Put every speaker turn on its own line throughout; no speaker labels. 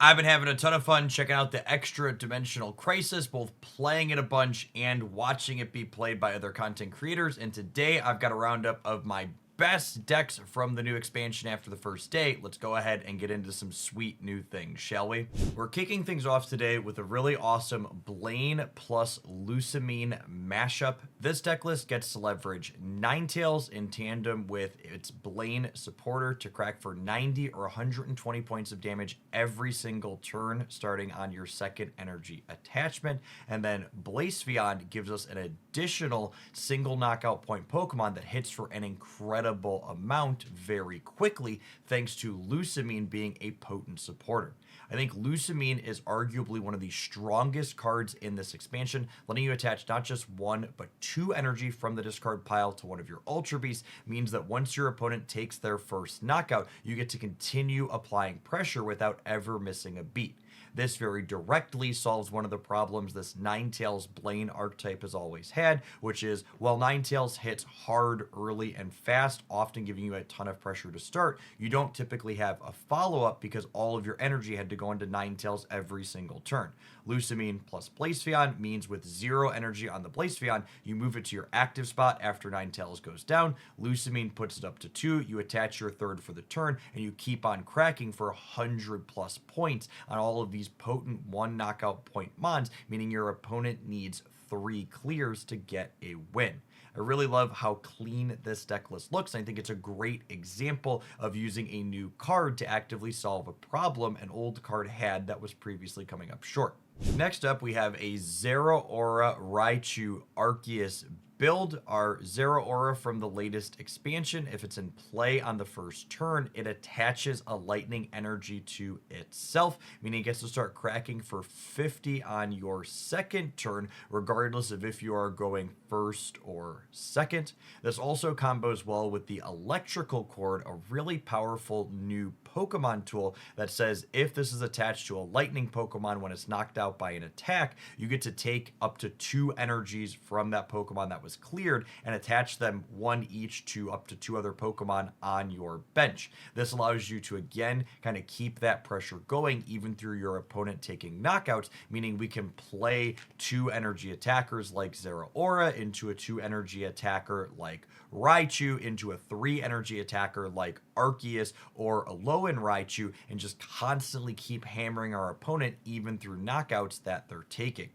I've been having a ton of fun checking out the Extra Dimensional Crisis, both playing it a bunch and watching it be played by other content creators. And today I've got a roundup of my best decks from the new expansion after the first day. Let's go ahead and get into some sweet new things, shall we? We're kicking things off today with a really awesome Blaine plus Lusamine mashup. This deck list gets to leverage Ninetales in tandem with its Blaine supporter to crack for 90 or 120 points of damage every single turn, starting on your second energy attachment. And then Blacevion gives us an additional single knockout point Pokemon that hits for an incredible amount very quickly, thanks to Lusamine being a potent supporter. I think Lusamine is arguably one of the strongest cards in this expansion, letting you attach not just one, but two energy from the discard pile to one of your Ultra Beasts, means that once your opponent takes their first knockout, you get to continue applying pressure without ever missing a beat. This very directly solves one of the problems this Ninetales Blaine archetype has always had, which is, while Ninetales hits hard, early, and fast, often giving you a ton of pressure to start, you don't typically have a follow-up because all of your energy had to go into Ninetales every single turn. Lusamine plus Blacevion means with 0 energy on the Blacevion, you move it to your active spot after Ninetales goes down. Lusamine puts it up to 2, you attach your third for the turn, and you keep on cracking for 100 plus points on all of these potent 1 knockout point mons, meaning your opponent needs 3 clears to get a win. I really love how clean this deck list looks. I think it's a great example of using a new card to actively solve a problem an old card had that was previously coming up short. Next up, we have a Zeraora Raichu Arceus build. Our Zeraora from the latest expansion, if it's in play on the first turn, it attaches a lightning energy to itself, meaning it gets to start cracking for 50 on your second turn, regardless of if you are going first or second. This also combos well with the Electrical Cord, a really powerful new Pokemon tool that says if this is attached to a lightning Pokemon when it's knocked out by an attack, you get to take up to 2 energies from that Pokemon that was cleared and attach them 1 each to up to 2 other Pokemon on your bench. This allows you to again kind of keep that pressure going even through your opponent taking knockouts, meaning we can play 2 energy attackers like Zeraora into a 2 energy attacker like Raichu, into a 3 energy attacker like Arceus or Alolan Raichu, and just constantly keep hammering our opponent even through knockouts that they're taking.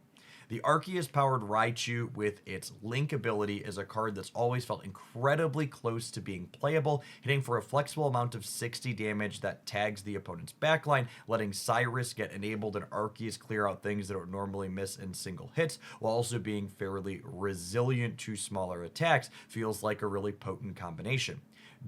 The Arceus-powered Raichu with its Link ability is a card that's always felt incredibly close to being playable, hitting for a flexible amount of 60 damage that tags the opponent's backline, letting Cyrus get enabled and Arceus clear out things that it would normally miss in single hits, while also being fairly resilient to smaller attacks. Feels like a really potent combination.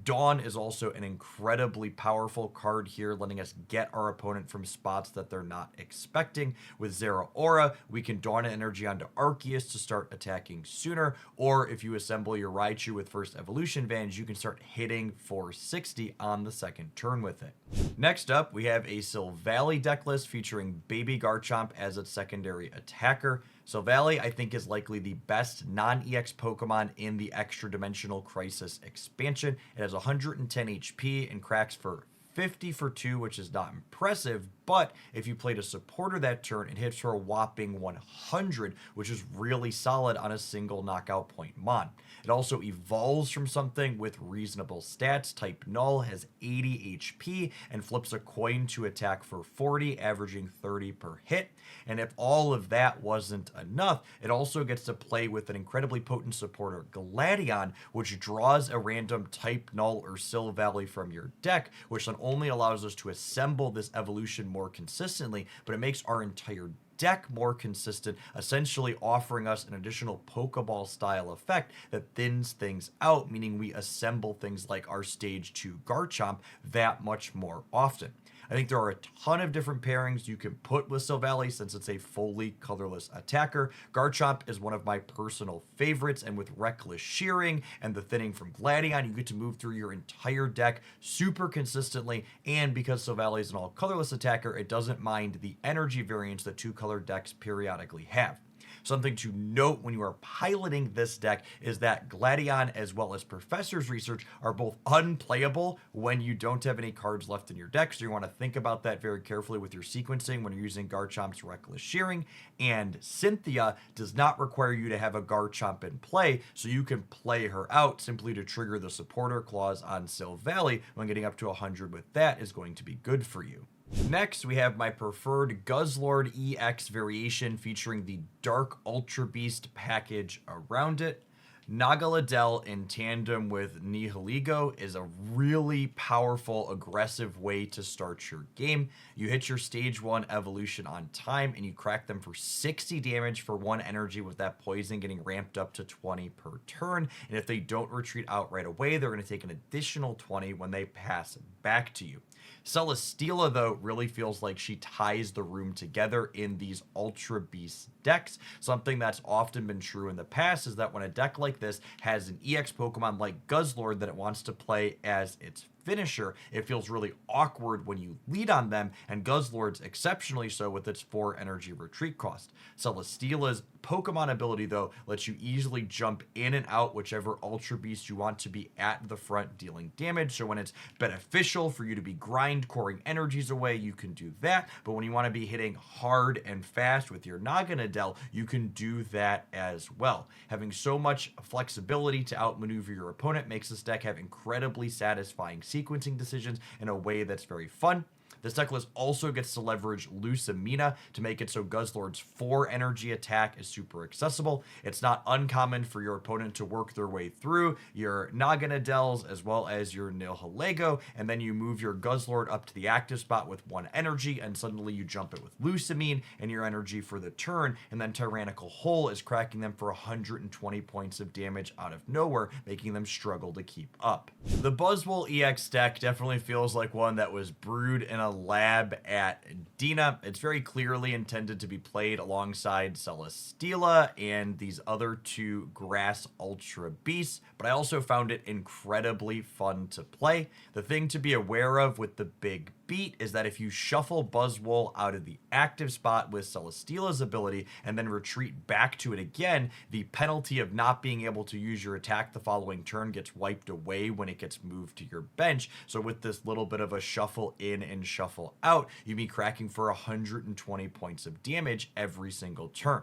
Dawn is also an incredibly powerful card here, letting us get our opponent from spots that they're not expecting. With Zeraora, we can Dawn energy onto Arceus to start attacking sooner, or if you assemble your Raichu with first evolution advantage, you can start hitting for 60 on the second turn with it. Next up, we have a Silvally deck list featuring Baby Garchomp as its secondary attacker. Silvally, I think, is likely the best non-EX Pokemon in the Extra Dimensional Crisis expansion. It has 110 HP and cracks for 50 for 2, which is not impressive, but if you played a supporter that turn, it hits for a whopping 100, which is really solid on a single knockout point mon. It also evolves from something with reasonable stats. Type Null has 80 HP and flips a coin to attack for 40, averaging 30 per hit. And if all of that wasn't enough, it also gets to play with an incredibly potent supporter, Gladion, which draws a random Type Null or Silvally from your deck, which not only allows us to assemble this evolution more consistently, but it makes our entire deck more consistent, essentially offering us an additional Pokeball style effect that thins things out, meaning we assemble things like our stage 2 Garchomp that much more often. I think there are a ton of different pairings you can put with Silvally since it's a fully colorless attacker. Garchomp is one of my personal favorites, and with Reckless Shearing and the thinning from Gladion, you get to move through your entire deck super consistently, and because Silvally is an all colorless attacker, it doesn't mind the energy variance that 2-color decks periodically have. Something to note when you are piloting this deck is that Gladion as well as Professor's Research are both unplayable when you don't have any cards left in your deck, so you want to think about that very carefully with your sequencing when you're using Garchomp's Reckless Shearing. And Cynthia does not require you to have a Garchomp in play, so you can play her out simply to trigger the supporter clause on Silvally. When getting up to 100 with that is going to be good for you. Next, we have my preferred Guzzlord EX variation featuring the Dark Ultra Beast package around it. Nagaladel in tandem with Nihilego is a really powerful, aggressive way to start your game. You hit your stage 1 evolution on time and you crack them for 60 damage for 1 energy, with that poison getting ramped up to 20 per turn. And if they don't retreat out right away, they're going to take an additional 20 when they pass back to you. Celesteela, though, really feels like she ties the room together in these Ultra Beast decks. Something that's often been true in the past is that when a deck like this has an EX Pokemon like Guzzlord that it wants to play as its finisher, it feels really awkward when you lead on them, and Guzzlord's exceptionally so with its 4 energy retreat cost. Celesteela's Pokemon ability, though, lets you easily jump in and out whichever Ultra Beast you want to be at the front dealing damage, so when it's beneficial for you to be grind-coring energies away, you can do that, but when you want to be hitting hard and fast with your Naganadel, you can do that as well. Having so much flexibility to outmaneuver your opponent makes this deck have incredibly satisfying sequencing decisions in a way that's very fun. This deck list also gets to leverage Lusamine to make it so Guzzlord's 4 energy attack is super accessible. It's not uncommon for your opponent to work their way through your Naganadels as well as your Nihilego, and then you move your Guzzlord up to the active spot with 1 energy, and suddenly you jump it with Lusamine and your energy for the turn, and then Tyrannical Hole is cracking them for 120 points of damage out of nowhere, making them struggle to keep up. The Buzzwole EX deck definitely feels like one that was brewed in a lab at Dina. It's very clearly intended to be played alongside Celesteela and these other 2 grass Ultra Beasts, but I also found it incredibly fun to play. The thing to be aware of with the big beat is that if you shuffle Buzzwole out of the active spot with Celesteela's ability and then retreat back to it again, the penalty of not being able to use your attack the following turn gets wiped away when it gets moved to your bench. So with this little bit of a shuffle in and shuffle out, you'd be cracking for 120 points of damage every single turn.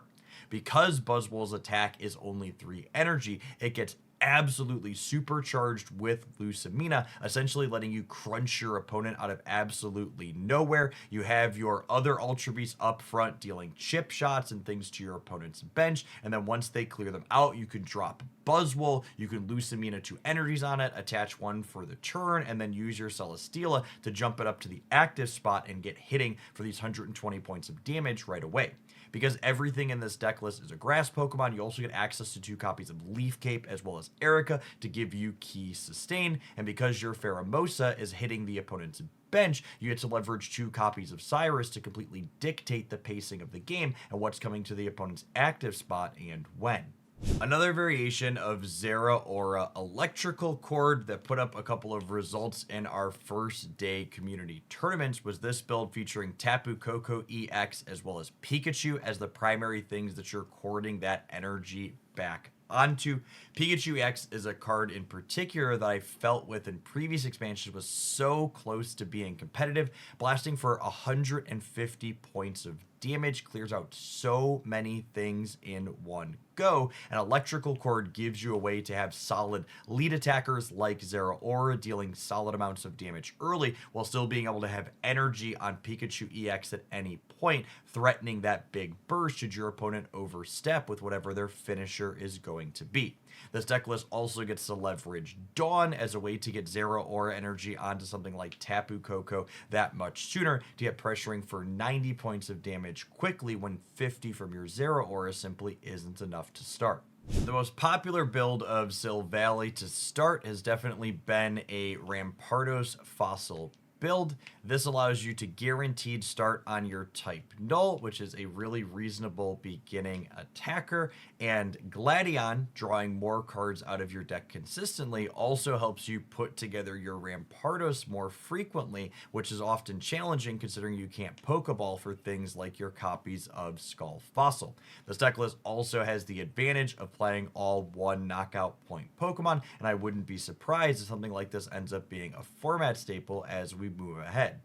Because Buzzwole's attack is only 3 energy, it gets absolutely supercharged with Lusamine, essentially letting you crunch your opponent out of absolutely nowhere. You have your other Ultra Beasts up front dealing chip shots and things to your opponent's bench, and then once they clear them out, you can drop Buzzwole, you can Lusamine 2 energies on it, attach 1 for the turn, and then use your Celesteela to jump it up to the active spot and get hitting for these 120 points of damage right away. Because everything in this deck list is a grass Pokemon, you also get access to 2 copies of Leaf Cape as well as Erica to give you key sustain, and because your Pheromosa is hitting the opponent's bench, you get to leverage 2 copies of Cyrus to completely dictate the pacing of the game and what's coming to the opponent's active spot and when. Another variation of Zeraora Electrical Cord that put up a couple of results in our first day community tournaments was this build featuring Tapu, Koko, EX, as well as Pikachu as the primary things that you're cording that energy back onto. Pikachu X is a card in particular that I felt with in previous expansions was so close to being competitive. Blasting for 150 points of damage clears out so many things in one go. An Electrical Cord gives you a way to have solid lead attackers like Zeraora dealing solid amounts of damage early while still being able to have energy on Pikachu EX at any point, threatening that big burst should your opponent overstep with whatever their finisher is going to be. This deck list also gets to leverage Dawn as a way to get Zeraora energy onto something like Tapu Koko that much sooner to get pressuring for 90 points of damage quickly when 50 from your Zeraora simply isn't enough to start. The most popular build of Silvally to start has definitely been a Rampardos Fossil build. This allows you to guaranteed start on your type null, which is a really reasonable beginning attacker. And Gladion, drawing more cards out of your deck consistently, also helps you put together your Rampardos more frequently, which is often challenging considering you can't Pokeball for things like your copies of Skull Fossil. This deck list also has the advantage of playing all one knockout point Pokemon, and I wouldn't be surprised if something like this ends up being a format staple as we move ahead.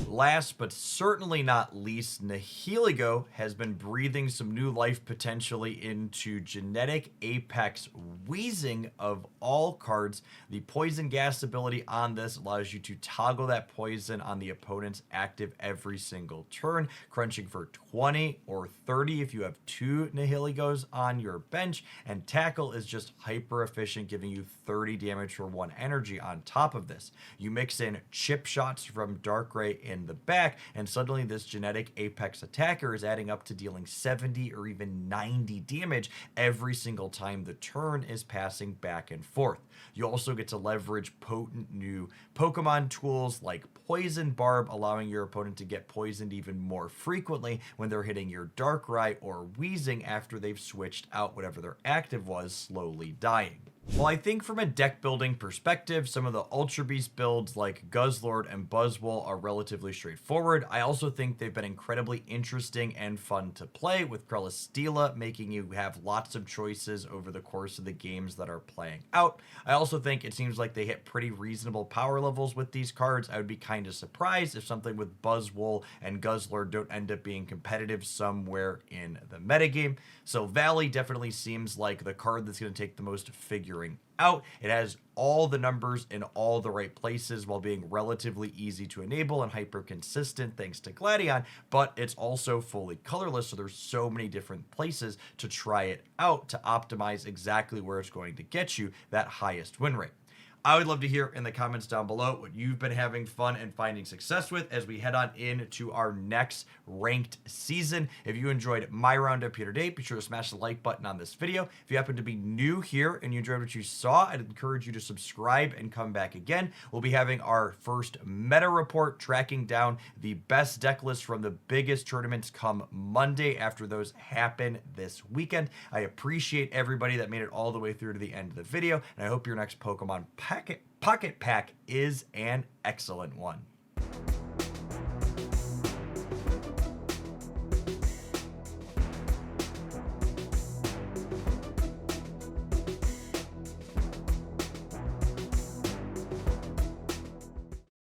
Last but certainly not least, Nihilego has been breathing some new life potentially into Genetic Apex Weezing of all cards. The Poison Gas ability on this allows you to toggle that poison on the opponent's active every single turn, crunching for 20 or 30 if you have 2 Nihilegos on your bench, and Tackle is just hyper efficient, giving you 30 damage for 1 energy on top of this. You mix in chip shots from Darkrai in the back, and suddenly this Genetic Apex attacker is adding up to dealing 70 or even 90 damage every single time the turn is passing back and forth. You also get to leverage potent new Pokemon tools like Poison Barb, allowing your opponent to get poisoned even more frequently when they're hitting your Darkrai or Weezing after they've switched out whatever their active was, slowly dying. Well, I think from a deck building perspective, some of the Ultra Beast builds like Guzzlord and Buzzwole are relatively straightforward. I also think they've been incredibly interesting and fun to play, with Celesteela making you have lots of choices over the course of the games that are playing out. I also think it seems like they hit pretty reasonable power levels with these cards. I would be kind of surprised if something with Buzzwole and Guzzlord don't end up being competitive somewhere in the metagame. Silvally definitely seems like the card that's going to take the most figuring out. It has all the numbers in all the right places while being relatively easy to enable and hyper consistent thanks to Gladion, but it's also fully colorless, so there's so many different places to try it out to optimize exactly where it's going to get you that highest win rate. I would love to hear in the comments down below what you've been having fun and finding success with as we head on into our next ranked season. If you enjoyed my roundup here today, be sure to smash the like button on this video. If you happen to be new here and you enjoyed what you saw, I'd encourage you to subscribe and come back again. We'll be having our first meta report tracking down the best deck list from the biggest tournaments come Monday after those happen this weekend. I appreciate everybody that made it all the way through to the end of the video, and I hope your next Pokemon Pocket Pack is an excellent one.